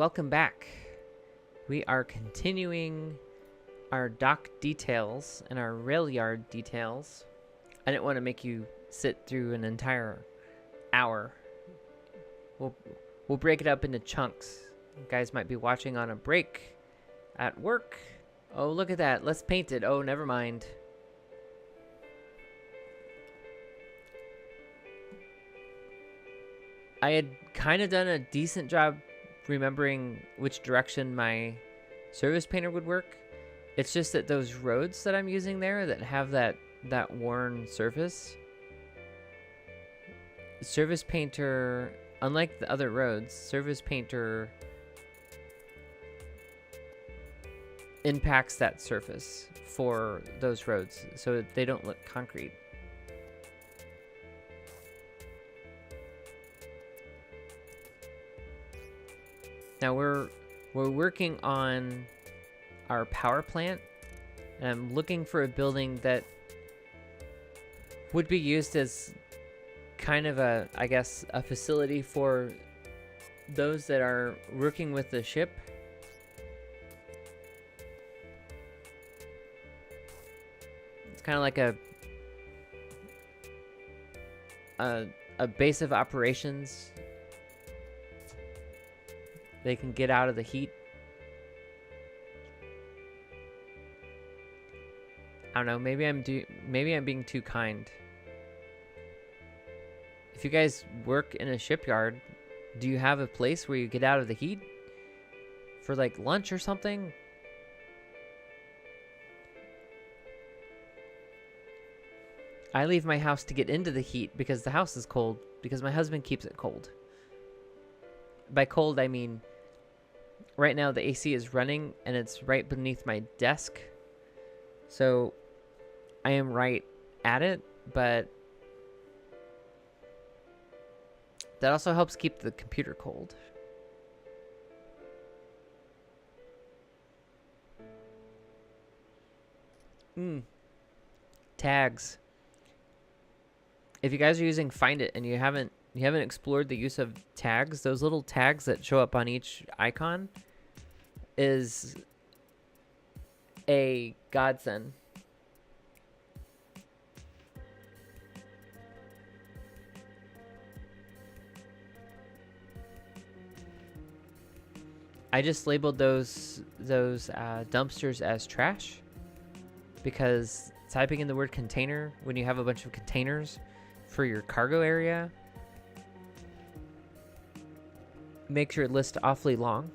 welcome back. We are continuing our dock details and our rail yard details. I didn't want to make you sit through an entire hour. We'll break it up into chunks. You guys might be watching on a break at work. Oh, look at that. Let's paint it. Oh, never mind. I had kind of done a decent job remembering which direction my service painter would work. It's just that those roads that I'm using there that have that worn surface, service painter, unlike the other roads, service painter impacts that surface for those roads so they don't look concrete. Now we're working on our power plant, and I'm looking for a building that would be used as kind of a, I guess, a facility for those that are working with the ship. It's kind of like a base of operations. They can get out of the heat. I don't know, maybe I'm being too kind. If you guys work in a shipyard, do you have a place where you get out of the heat for like lunch or something? I leave my house to get into the heat because the house is cold, because my husband keeps it cold. By cold, I mean right now the AC is running and it's right beneath my desk. So I am right at it, but that also helps keep the computer cold. Tags. If you guys are using Find It and you haven't explored the use of tags, those little tags that show up on each icon is a godsend. I just labeled those dumpsters as trash because typing in the word container when you have a bunch of containers for your cargo area makes your list awfully long.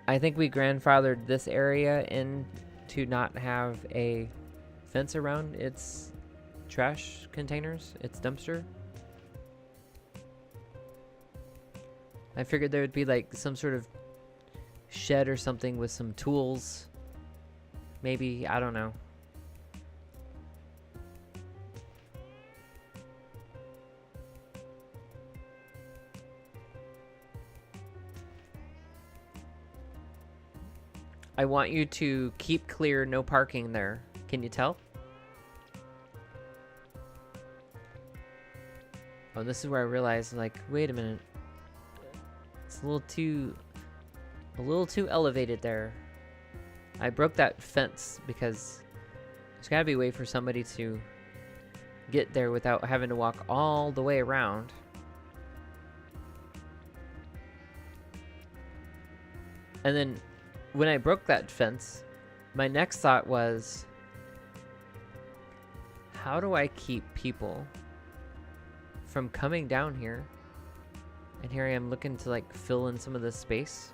I think we grandfathered this area in to not have a fence around its trash containers, its dumpster. I figured there would be like some sort of shed or something with some tools. Maybe, I don't know. I want you to keep clear, no parking there. Can you tell? Oh, this is where I realized, like, wait a minute. It's a little too elevated there. I broke that fence because there's gotta be a way for somebody to get there without having to walk all the way around. And then when I broke that fence, my next thought was, how do I keep people from coming down here? And here I am looking to like fill in some of this space.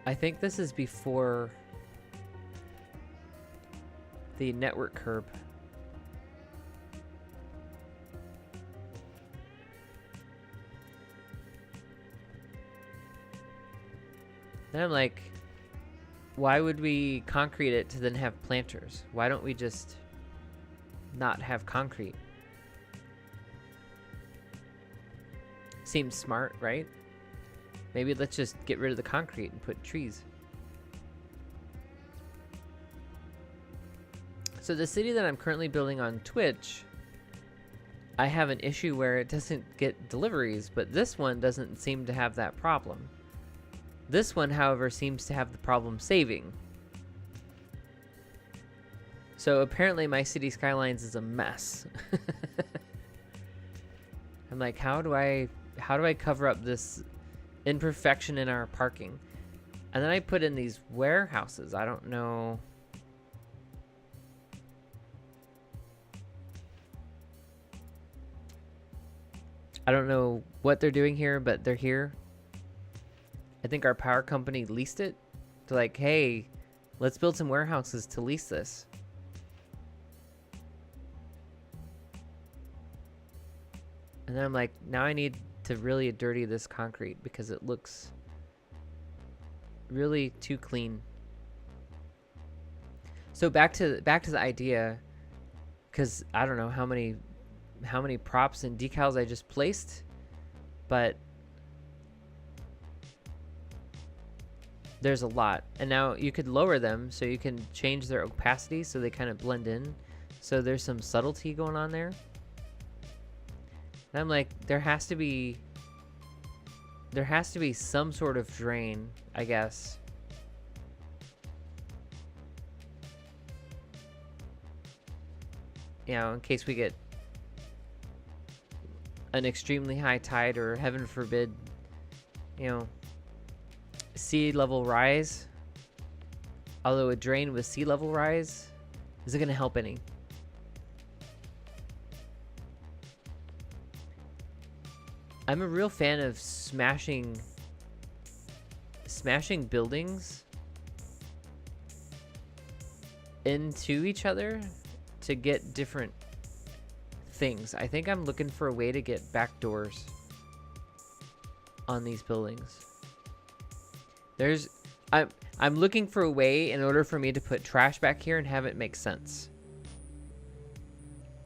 I think this is before the network curb. Then I'm like, why would we concrete it to then have planters? Why don't we just not have concrete? Seems smart, right? Maybe let's just get rid of the concrete and put trees. So the city that I'm currently building on Twitch, I have an issue where it doesn't get deliveries, but this one doesn't seem to have that problem. This one, however, seems to have the problem saving. So apparently my city skylines is a mess. I'm like, how do I cover up this imperfection in our parking? And then I put in these warehouses. I don't know. I don't know what they're doing here, but they're here. I think our power company leased it. They're like, hey, let's build some warehouses to lease this. And then I'm like, now I need to really dirty this concrete because it looks really too clean. So back to the idea, because I don't know how many props and decals I just placed, but there's a lot. And now you could lower them so you can change their opacity so they kind of blend in. So there's some subtlety going on there. And I'm like, there has to be some sort of drain, I guess. You know, in case we get an extremely high tide, or heaven forbid, you know, sea level rise. Although a drain with sea level rise, is it going to help any? I'm a real fan of smashing buildings into each other to get different things. I think I'm looking for a way to get back doors on these buildings. I'm looking for a way in order for me to put trash back here and have it make sense.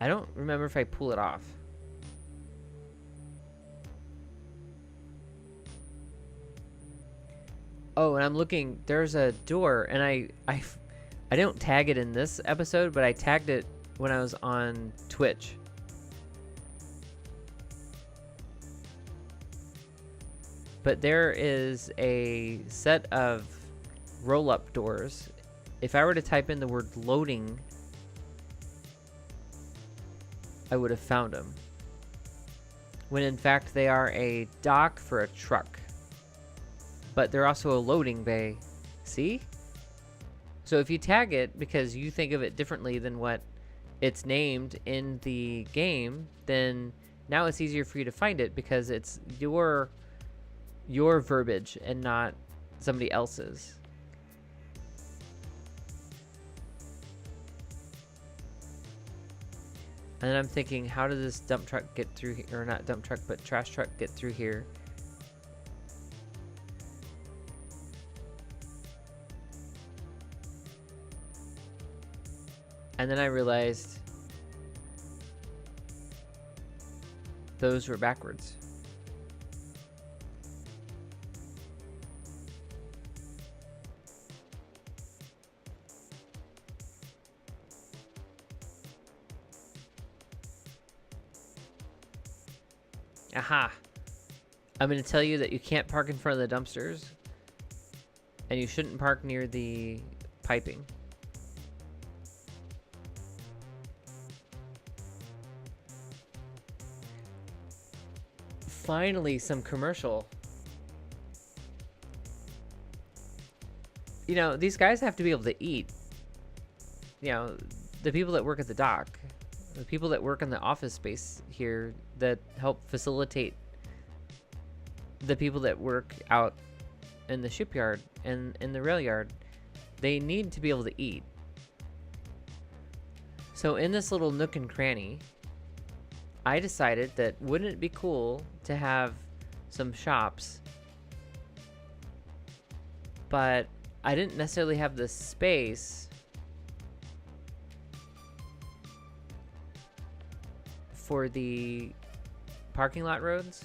I don't remember if I pull it off. Oh, and I'm looking, there's a door, and I don't tag it in this episode, but I tagged it when I was on Twitch. But there is a set of roll-up doors. If I were to type in the word loading, I would have found them. When in fact they are a dock for a truck. But they're also a loading bay. See? So if you tag it because you think of it differently than what it's named in the game, then now it's easier for you to find it because it's your verbiage and not somebody else's. And then I'm thinking, how does this dump truck get through here? Or not dump truck, but trash truck get through here? And then I realized those were backwards. Aha! I'm going to tell you that you can't park in front of the dumpsters, and you shouldn't park near the piping. Finally, some commercial. You know, these guys have to be able to eat. You know, the people that work at the dock, the people that work in the office space here that help facilitate the people that work out in the shipyard and in the rail yard, they need to be able to eat. So in this little nook and cranny, I decided that wouldn't it be cool to have some shops, but I didn't necessarily have the space for the parking lot roads.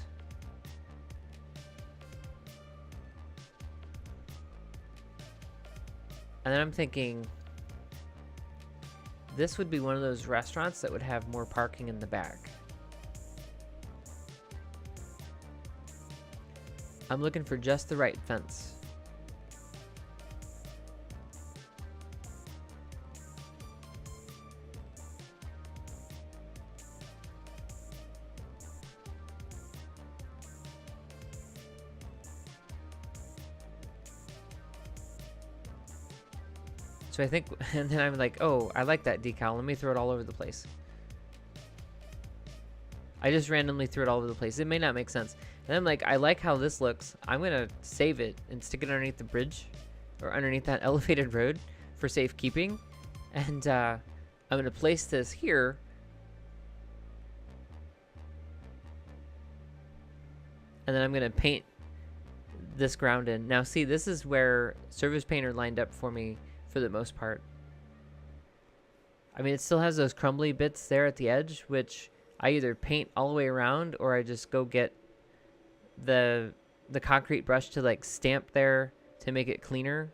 And then I'm thinking this would be one of those restaurants that would have more parking in the back. I'm looking for just the right fence. So I think, and then I'm like, oh, I like that decal. Let me throw it all over the place. I just randomly threw it all over the place. It may not make sense. And I'm like, I like how this looks. I'm going to save it and stick it underneath the bridge or underneath that elevated road for safekeeping. And I'm going to place this here. And then I'm going to paint this ground in. Now, see, this is where Surface Painter lined up for me for the most part. I mean, it still has those crumbly bits there at the edge, which I either paint all the way around or I just go get the concrete brush to like stamp there to make it cleaner.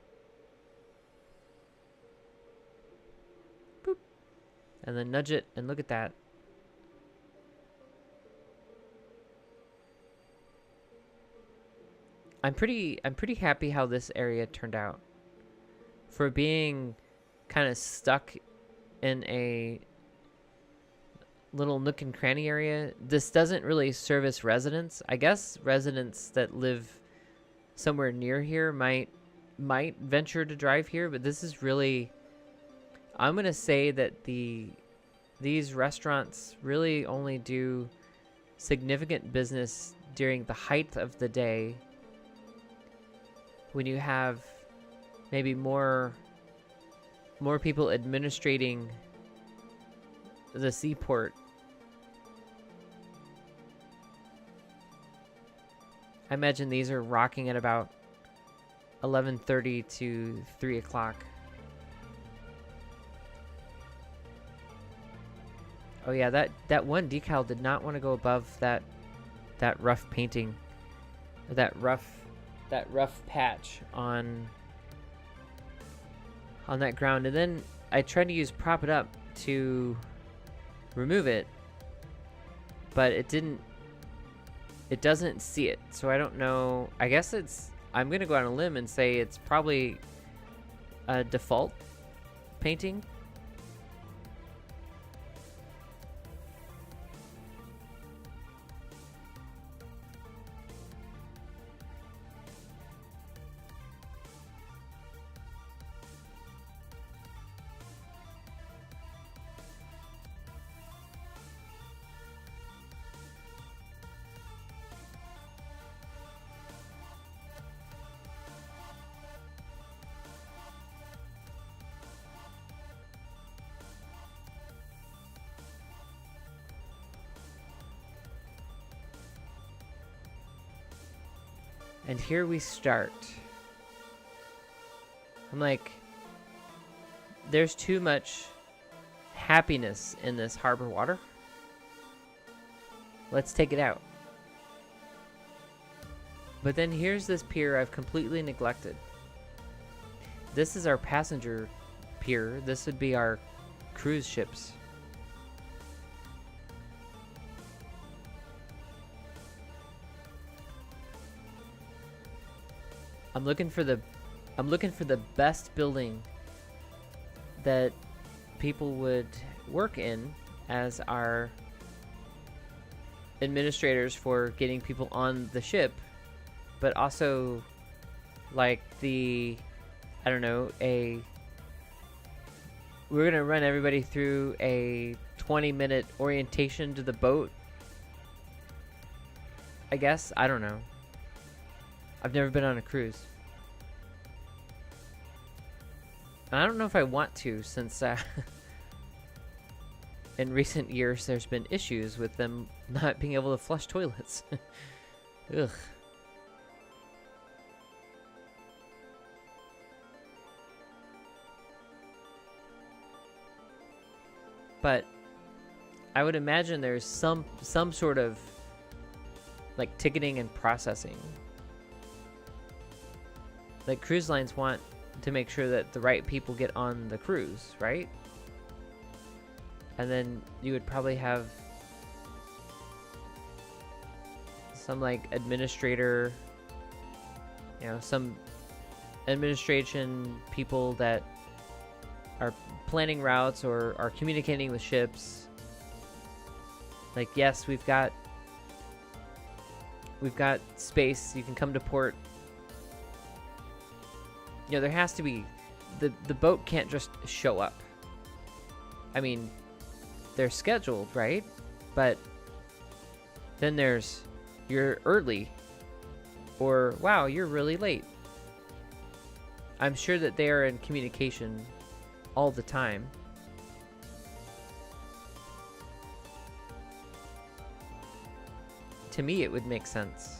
Boop. And then nudge it and look at that. I'm pretty happy how this area turned out. For being kind of stuck in a little nook and cranny area, this doesn't really service residents. I guess residents that live somewhere near here might venture to drive here, but this is really, I'm gonna say that these restaurants really only do significant business during the height of the day, when you have maybe more people administrating the seaport. I imagine these are rocking at about 11:30 to 3 o'clock. Oh yeah, that one decal did not want to go above that rough painting, that rough patch on that ground. And then I tried to use Prop It Up to remove it, but it doesn't see it. So I don't know. I guess I'm going to go on a limb and say it's probably a default painting. And here we start. I'm like, there's too much happiness in this harbor water. Let's take it out. But then here's this pier I've completely neglected. This is our passenger pier. This would be our cruise ships. I'm looking for the best building that people would work in as our administrators for getting people on the ship, but also like we're gonna run everybody through a 20-minute orientation to the boat, I guess. I don't know. I've never been on a cruise. And I don't know if I want to, since in recent years there's been issues with them not being able to flush toilets. Ugh. But I would imagine there's some sort of like ticketing and processing. Like cruise lines want to make sure that the right people get on the cruise, right? And then you would probably have some like administrator, you know, some administration people that are planning routes or are communicating with ships. Like, yes, we've got space, you can come to port. You know, there has to be, the boat can't just show up. I mean, they're scheduled, right? But then there's, you're early, or wow, you're really late. I'm sure that they are in communication all the time. To me, it would make sense.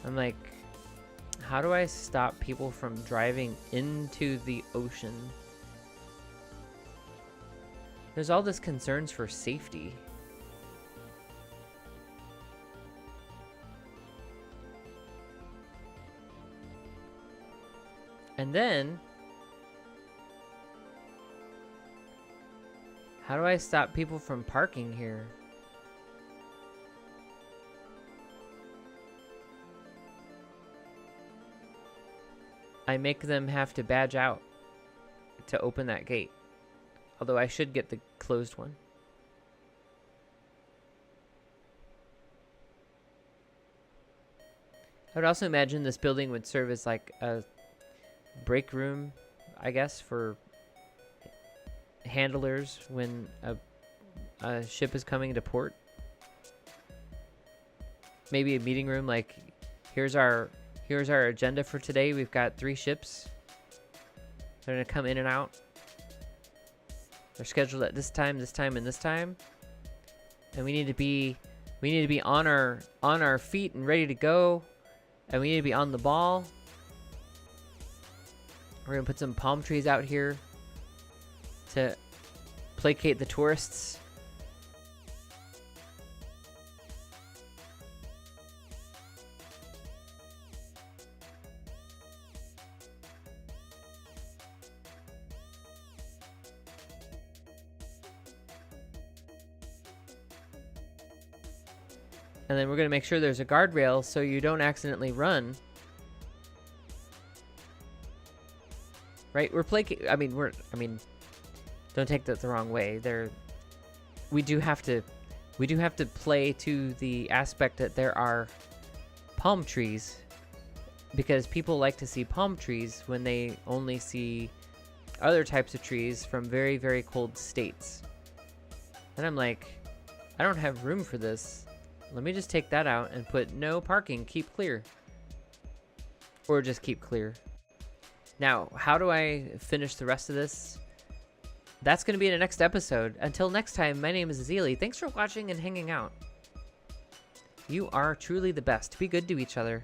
I'm like, how do I stop people from driving into the ocean? There's all this concerns for safety. And then, how do I stop people from parking here? I make them have to badge out to open that gate. Although I should get the closed one. I would also imagine this building would serve as like a break room, I guess, for handlers when a ship is coming to port. Maybe a meeting room, like here's our agenda for today. We've got 3 ships. They're gonna come in and out. They're scheduled at this time, this time, and this time. And we need to be on our feet and ready to go. And we need to be on the ball. We're gonna put some palm trees out here to placate the tourists. And then we're going to make sure there's a guardrail so you don't accidentally run. Right? Don't take that the wrong way. We do have to play to the aspect that there are palm trees, because people like to see palm trees when they only see other types of trees from very, very cold states. And I'm like, I don't have room for this. Let me just take that out and put no parking, keep clear. Or just keep clear. Now, how do I finish the rest of this? That's going to be in the next episode. Until next time, my name is Azili. Thanks for watching and hanging out. You are truly the best. Be good to each other.